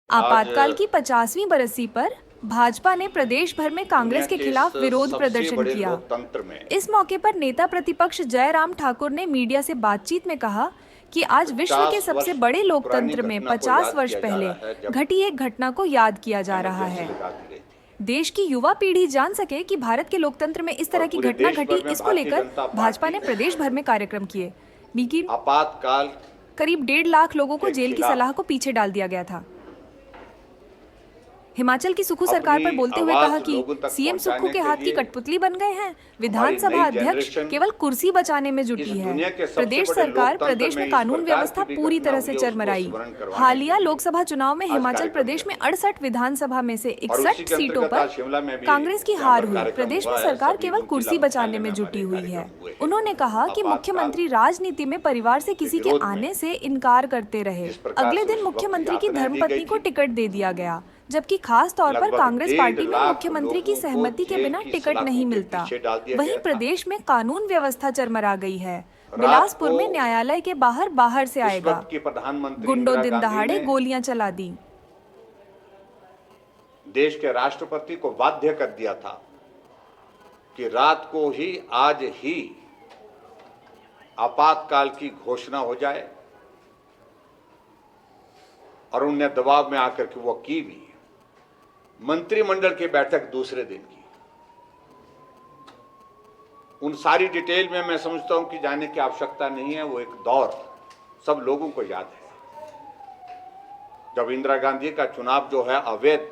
आपातकाल की 50वीं बरसी पर भाजपा ने प्रदेश भर में कांग्रेस के खिलाफ विरोध प्रदर्शन किया। इस मौके पर नेता प्रतिपक्ष जयराम ठाकुर ने मीडिया से बातचीत में कहा कि आज विश्व के सबसे बड़े लोकतंत्र में 50 वर्ष पहले घटी एक घटना को याद किया जा रहा है। देश की युवा पीढ़ी जान सके कि भारत के लोकतंत्र में इस तरह की घटना घटी, इसको लेकर भाजपा ने प्रदेश भर में कार्यक्रम किए। लेकिन आपातकाल करीब 1.5 लाख लोगों को जेल की सलाह को पीछे डाल दिया गया था। हिमाचल की सुक्खू सरकार पर बोलते हुए कहा कि सीएम सुक्खू के हाथ की कठपुतली बन गए हैं। विधानसभा अध्यक्ष केवल कुर्सी बचाने में जुटी है। प्रदेश सरकार प्रदेश में कानून व्यवस्था पूरी तरह से चरमराई। हालिया लोकसभा चुनाव में हिमाचल प्रदेश में 68 विधानसभा में से 61 सीटों पर कांग्रेस की हार हुई। प्रदेश में सरकार केवल कुर्सी बचाने में जुटी हुई है। उन्होंने कहा कि मुख्यमंत्री राजनीति में परिवार से किसी के आने से इनकार करते रहे। अगले दिन मुख्यमंत्री की धर्मपत्नी को टिकट दे दिया गया, जबकि खास तौर पर कांग्रेस पार्टी में मुख्यमंत्री की सहमति के बिना टिकट नहीं मिलता। वहीं प्रदेश में कानून व्यवस्था चरमरा गई है। बिलासपुर में न्यायालय के बाहर से आएगा। गुंडों दिन दहाड़े गोलियां चला दी। देश के राष्ट्रपति को बाध्य कर दिया था कि रात को ही आज ही आपातकाल की घोषणा हो जाए, और उन्हें दबाव में आकर के वो की भी। मंत्रिमंडल की बैठक दूसरे दिन की। उन सारी डिटेल में मैं समझता हूं कि जाने की आवश्यकता नहीं है। वो एक दौर सब लोगों को याद है जब इंदिरा गांधी का चुनाव जो है अवैध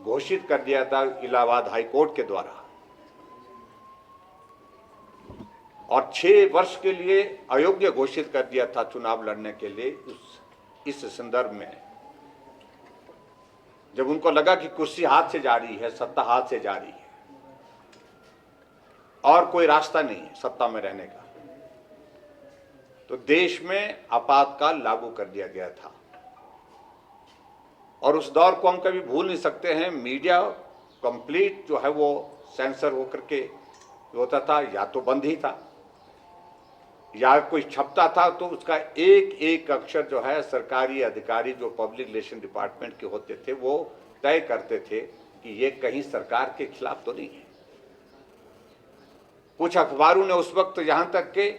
घोषित कर दिया था इलाहाबाद हाई कोर्ट के द्वारा, और 6 वर्ष के लिए अयोग्य घोषित कर दिया था चुनाव लड़ने के लिए। इस संदर्भ में जब उनको लगा कि कुर्सी हाथ से जा रही है, सत्ता हाथ से जा रही है और कोई रास्ता नहीं है सत्ता में रहने का, तो देश में आपातकाल लागू कर दिया गया था। और उस दौर को हम कभी भूल नहीं सकते हैं। मीडिया कंप्लीट जो है वो सेंसर होकर के होता था, या तो बंद ही था, या कोई छपता था तो उसका एक एक अक्षर जो है सरकारी अधिकारी जो पब्लिक रिलेशन डिपार्टमेंट के होते थे वो तय करते थे कि ये कहीं सरकार के खिलाफ तो नहीं है। कुछ अखबारों ने उस वक्त यहां तक के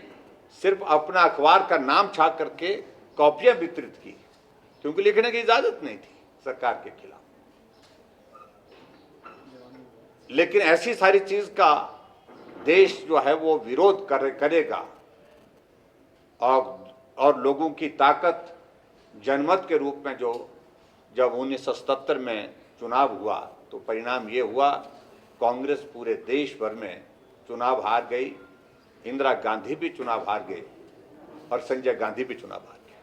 सिर्फ अपना अखबार का नाम छाप करके कॉपियां वितरित की, क्योंकि लिखने की इजाजत नहीं थी सरकार के खिलाफ। लेकिन ऐसी सारी चीज का देश जो है वो विरोध करेगा, और लोगों की ताकत जनमत के रूप में जो जब 1977 में चुनाव हुआ तो परिणाम ये हुआ, कांग्रेस पूरे देश भर में चुनाव हार गई। इंदिरा गांधी भी चुनाव हार गए और संजय गांधी भी चुनाव हार गए।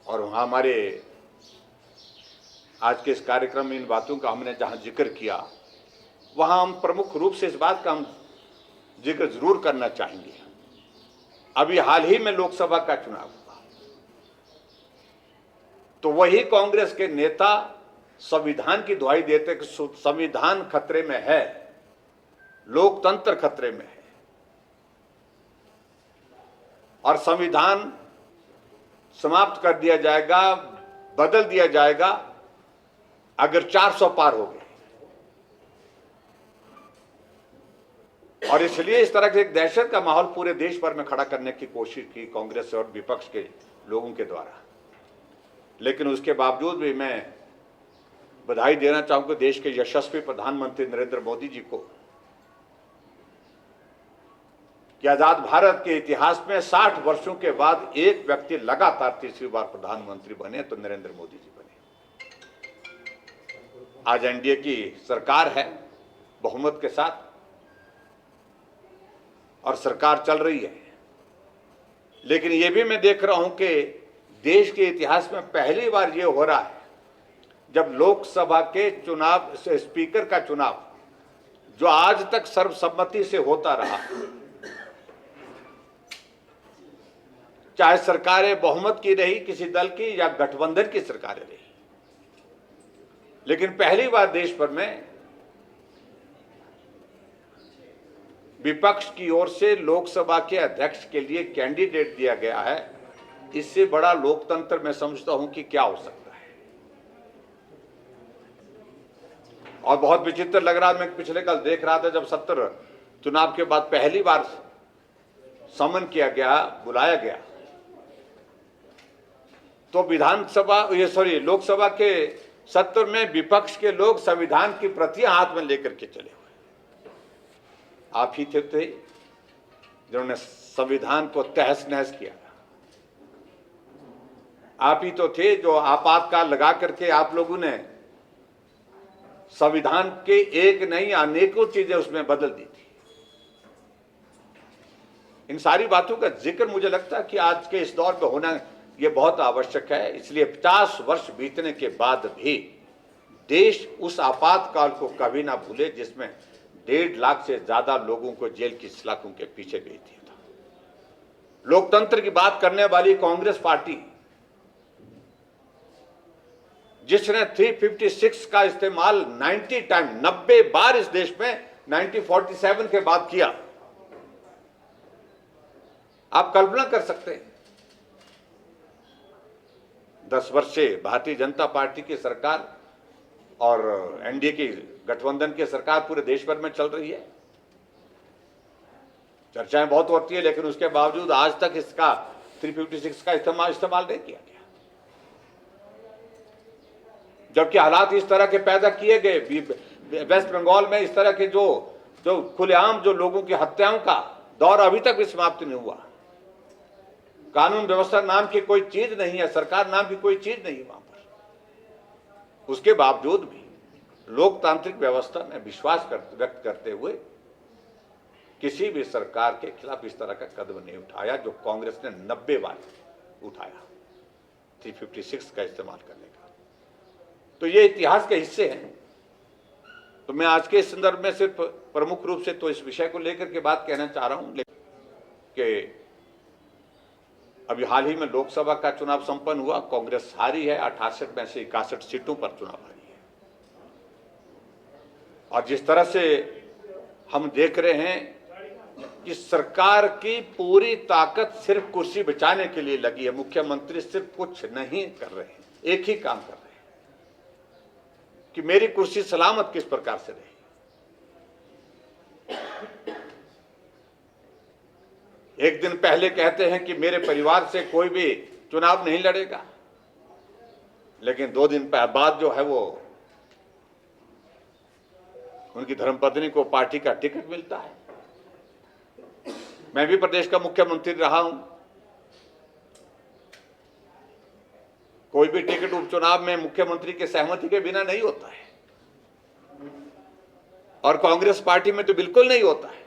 और वहां हमारे आज के इस कार्यक्रम में इन बातों का हमने जहां जिक्र किया, वहां हम प्रमुख रूप से इस बात का हम जिक्र जरूर करना चाहेंगे। अभी हाल ही में लोकसभा का चुनाव हुआ तो वही कांग्रेस के नेता संविधान की दुहाई देते कि संविधान खतरे में है, लोकतंत्र खतरे में है, और संविधान समाप्त कर दिया जाएगा, बदल दिया जाएगा अगर 400 पार हो गए। और इसलिए इस तरह के एक दहशत का माहौल पूरे देश भर में खड़ा करने की कोशिश की कांग्रेस और विपक्ष के लोगों के द्वारा। लेकिन उसके बावजूद भी मैं बधाई देना चाहूंगा देश के यशस्वी प्रधानमंत्री नरेंद्र मोदी जी को कि आजाद भारत के इतिहास में 60 वर्षों के बाद एक व्यक्ति लगातार तीसरी बार प्रधानमंत्री बने तो नरेंद्र मोदी जी बने। आज एनडीए की सरकार है बहुमत के साथ, और सरकार चल रही है। लेकिन यह भी मैं देख रहा हूं कि देश के इतिहास में पहली बार यह हो रहा है जब लोकसभा के चुनाव से स्पीकर का चुनाव जो आज तक सर्वसम्मति से होता रहा, चाहे सरकारें बहुमत की रही किसी दल की या गठबंधन की सरकारें रही, लेकिन पहली बार देश भर में विपक्ष की ओर से लोकसभा के अध्यक्ष के लिए कैंडिडेट दिया गया है इससे बड़ा लोकतंत्र मैं समझता हूं कि क्या हो सकता है। और बहुत विचित्र लग रहा है, मैं पिछले कल देख रहा था, जब 70 चुनाव के बाद पहली बार समन किया गया, बुलाया गया, तो लोकसभा के सत्र में विपक्ष के लोग संविधान की प्रतियां हाथ में लेकर के चले हुए। आप ही थे जिन्होंने संविधान को तहस नहस किया। आप ही तो थे जो आपातकाल लगा करके आप लोगों ने संविधान के एक नहीं अनेकों चीजें उसमें बदल दी थी। इन सारी बातों का जिक्र मुझे लगता है कि आज के इस दौर पे होना ये बहुत आवश्यक है। इसलिए 50 वर्ष बीतने के बाद भी देश उस आपातकाल को कभी ना भूले जिसमें 1.5 लाख से ज्यादा लोगों को जेल की सलाखों के पीछे भेज दिया था। लोकतंत्र की बात करने वाली कांग्रेस पार्टी, जिसने 356 का इस्तेमाल 90 बार इस देश में 1947 के बाद किया, आप कल्पना कर सकते हैं 10 वर्ष से भारतीय जनता पार्टी की सरकार और एनडीए की गठबंधन की सरकार पूरे देश भर में चल रही है। चर्चाएं बहुत होती है, लेकिन उसके बावजूद आज तक इसका 356 का इस्तेमाल नहीं किया गया। जबकि हालात इस तरह के पैदा किए गए, वेस्ट बंगाल में इस तरह के जो खुलेआम जो लोगों की हत्याओं का दौर अभी तक भी समाप्त नहीं हुआ। कानून व्यवस्था नाम की कोई चीज नहीं है, सरकार नाम की कोई चीज नहीं है वहां पर। उसके बावजूद भी लोकतांत्रिक व्यवस्था में विश्वास व्यक्त करते हुए किसी भी सरकार के खिलाफ इस तरह का कदम नहीं उठाया जो कांग्रेस ने 90 बार उठाया 356 का इस्तेमाल करने का। तो ये इतिहास के हिस्से हैं। तो मैं आज के संदर्भ में सिर्फ प्रमुख रूप से तो इस विषय को लेकर के बात कहना चाह रहा हूं कि अभी हाल ही में लोकसभा का चुनाव संपन्न हुआ, कांग्रेस हारी है, 68 में से 61 सीटों पर चुनाव हारी है। और जिस तरह से हम देख रहे हैं कि सरकार की पूरी ताकत सिर्फ कुर्सी बचाने के लिए लगी है, मुख्यमंत्री सिर्फ कुछ नहीं कर रहे हैं, एक ही काम कर रहे हैं कि मेरी कुर्सी सलामत किस प्रकार से रहे। एक दिन पहले कहते हैं कि मेरे परिवार से कोई भी चुनाव नहीं लड़ेगा, लेकिन 2 दिन बाद जो है वो उनकी धर्मपत्नी को पार्टी का टिकट मिलता है। मैं भी प्रदेश का मुख्यमंत्री रहा हूं, कोई भी टिकट उपचुनाव में मुख्यमंत्री के सहमति के बिना नहीं होता है, और कांग्रेस पार्टी में तो बिल्कुल नहीं होता है,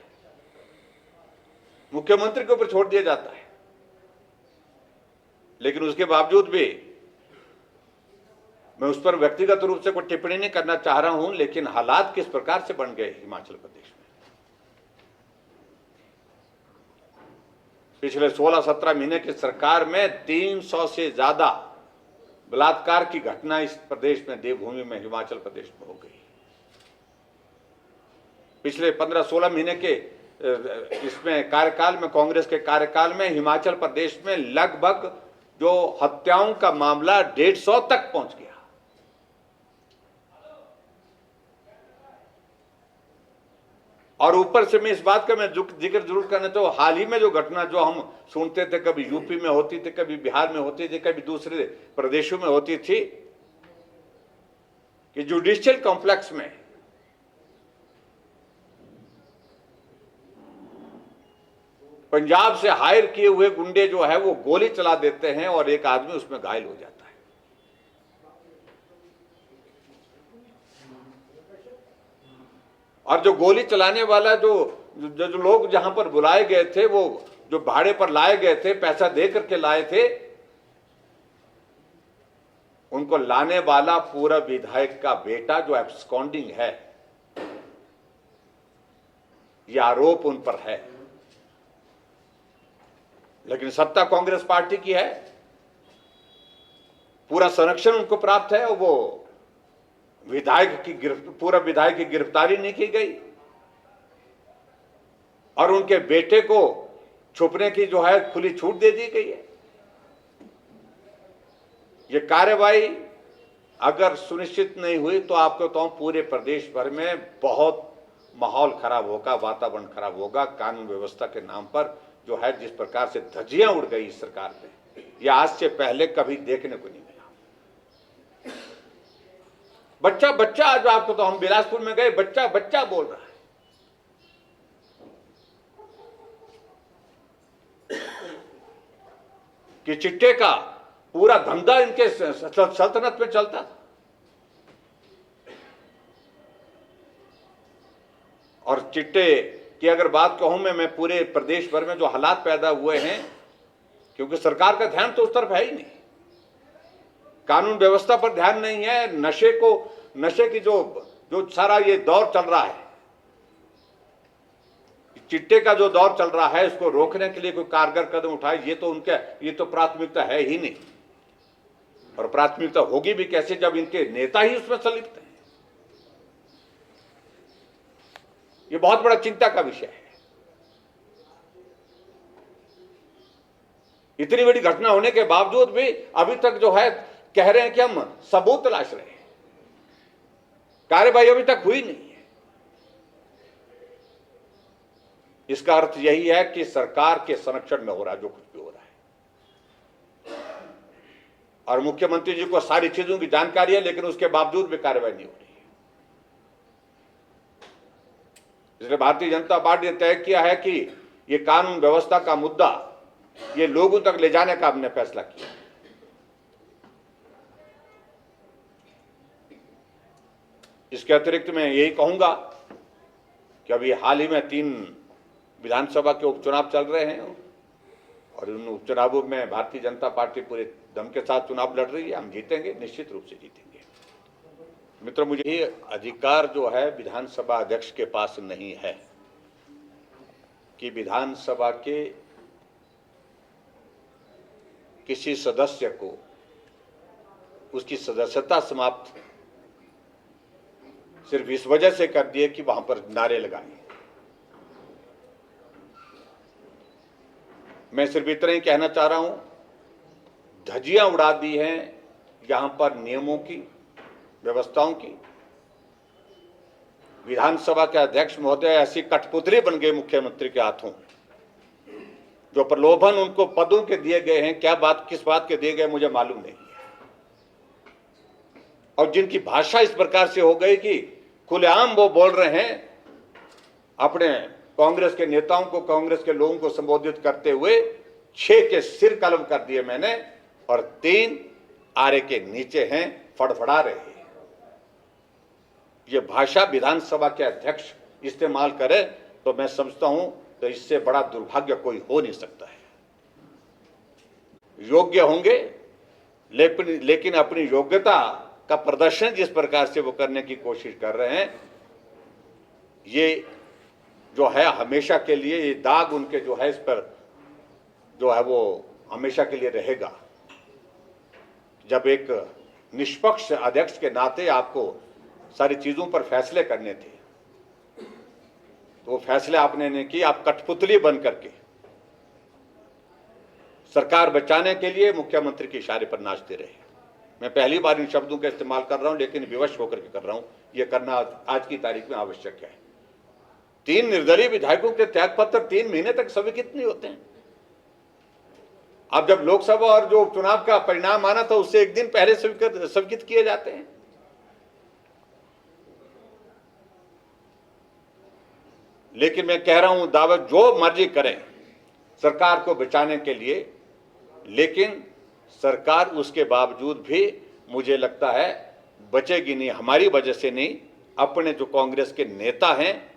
मुख्यमंत्री के ऊपर छोड़ दिया जाता है। लेकिन उसके बावजूद भी मैं उस पर व्यक्तिगत रूप से कोई टिप्पणी नहीं करना चाह रहा हूं, लेकिन हालात किस प्रकार से बन गए हिमाचल प्रदेश में। पिछले 16-17 महीने की सरकार में 300 से ज्यादा बलात्कार की घटना इस प्रदेश में, देवभूमि में, हिमाचल प्रदेश में हो गई। पिछले 15-16 महीने के इसमें कार्यकाल में, कांग्रेस के कार्यकाल में हिमाचल प्रदेश में लगभग जो हत्याओं का मामला 150 तक पहुंच गया। और ऊपर से मैं इस बात का मैं जिक्र जरूर करना तो हाल ही में जो घटना जो हम सुनते थे, कभी यूपी में होती थी, कभी बिहार में होती थी, कभी दूसरे प्रदेशों में होती थी, कि जुडिशियल कॉम्प्लेक्स में पंजाब से हायर किए हुए गुंडे जो है वो गोली चला देते हैं और एक आदमी उसमें घायल हो जाता है। और जो गोली चलाने वाला जो लोग जहां पर बुलाए गए थे, वो जो भाड़े पर लाए गए थे, पैसा दे करके लाए थे, उनको लाने वाला पूरा विधायक का बेटा जो एब्सकॉन्डिंग है, यह आरोप उन पर है। लेकिन सत्ता कांग्रेस पार्टी की है, पूरा संरक्षण उनको प्राप्त है, और वो पूरा विधायक की गिरफ्तारी नहीं की गई, और उनके बेटे को छुपने की जो है खुली छूट दे दी गई है। ये कार्रवाई अगर सुनिश्चित नहीं हुई तो आपको तो पूरे प्रदेश भर में बहुत माहौल खराब होगा, वातावरण खराब होगा। कानून व्यवस्था के नाम पर जो है जिस प्रकार से धज्जियां उड़ गई इस सरकार में, यह आज से पहले कभी देखने को नहीं मिला। बच्चा बच्चा, आज आपको तो हम बिलासपुर में गए, बच्चा बच्चा बोल रहा है। कि चिट्टे का पूरा धंधा इनके सल्तनत में चलता था। और चिट्टे की अगर बात कहूं मैं पूरे प्रदेश भर में जो हालात पैदा हुए हैं, क्योंकि सरकार का ध्यान तो उस तरफ है ही नहीं, कानून व्यवस्था पर ध्यान नहीं है, नशे की जो सारा ये दौर चल रहा है, चिट्टे का जो दौर चल रहा है, इसको रोकने के लिए कोई कारगर कदम उठाए, ये तो प्राथमिकता है ही नहीं। और प्राथमिकता होगी भी कैसे जब इनके नेता ही उसमें संलिप्त हैं। ये बहुत बड़ा चिंता का विषय है। इतनी बड़ी घटना होने के बावजूद भी अभी तक जो है कह रहे हैं कि हम सबूत तलाश रहे हैं, कार्रवाई अभी तक हुई नहीं है। इसका अर्थ यही है कि सरकार के संरक्षण में हो रहा है जो कुछ भी हो रहा है, और मुख्यमंत्री जी को सारी चीजों की जानकारी है, लेकिन उसके बावजूद भी कार्रवाई नहीं हो रही है। इसलिए भारतीय जनता पार्टी ने तय किया है कि ये कानून व्यवस्था का मुद्दा ये लोगों तक ले जाने का हमने फैसला किया। इसके अतिरिक्त मैं यही कहूंगा कि अभी हाल ही में 3 विधानसभा के उपचुनाव चल रहे हैं, और उन उपचुनावों में भारतीय जनता पार्टी पूरे दम के साथ चुनाव लड़ रही है। हम जीतेंगे, निश्चित रूप से जीतेंगे। मित्रों, मुझे ये अधिकार जो है विधानसभा अध्यक्ष के पास नहीं है कि विधानसभा के किसी सदस्य को उसकी सदस्यता समाप्त सिर्फ इस वजह से कर दिए कि वहां पर नारे लगाए। मैं सिर्फ इतना ही कहना चाह रहा हूं, धज्जियां उड़ा दी हैं यहां पर नियमों की, व्यवस्थाओं की। विधानसभा के अध्यक्ष महोदय ऐसी कठपुतली बन गए मुख्यमंत्री के हाथों, जो प्रलोभन उनको पदों के दिए गए हैं, किस बात के दिए गए मुझे मालूम नहीं है। और जिनकी भाषा इस प्रकार से हो गई कि खुलेआम वो बोल रहे हैं, अपने कांग्रेस के नेताओं को, कांग्रेस के लोगों को संबोधित करते हुए 6 के सिर कलम कर दिए मैंने, और 3 आरे के नीचे हैं, फड़फड़ा रहे हैं। ये भाषा विधानसभा के अध्यक्ष इस्तेमाल करे तो मैं समझता हूं तो इससे बड़ा दुर्भाग्य कोई हो नहीं सकता है। योग्य होंगे, लेकिन अपनी योग्यता का प्रदर्शन जिस प्रकार से वो करने की कोशिश कर रहे हैं, ये जो है हमेशा के लिए, ये दाग उनके जो है इस पर जो है वो हमेशा के लिए रहेगा। जब एक निष्पक्ष अध्यक्ष के नाते आपको सारी चीजों पर फैसले करने थे, तो वो फैसले आपने नहीं किए। आप कठपुतली बन करके सरकार बचाने के लिए मुख्यमंत्री के इशारे पर नाचते रहे। मैं पहली बार इन शब्दों का इस्तेमाल कर रहा हूं, लेकिन विवश होकर के कर रहा हूं। यह करना आज की तारीख में आवश्यक है। 3 निर्दलीय विधायकों के त्यागपत्र 3 महीने तक स्वीकृत नहीं होते हैं। अब जब लोकसभा और जो चुनाव का परिणाम आना था, उससे 1 दिन पहले स्वीकृत किए जाते हैं। लेकिन मैं कह रहा हूं, दावा जो मर्जी करें सरकार को बचाने के लिए, लेकिन सरकार उसके बावजूद भी मुझे लगता है बचेगी नहीं। हमारी वजह से नहीं, अपने जो कांग्रेस के नेता हैं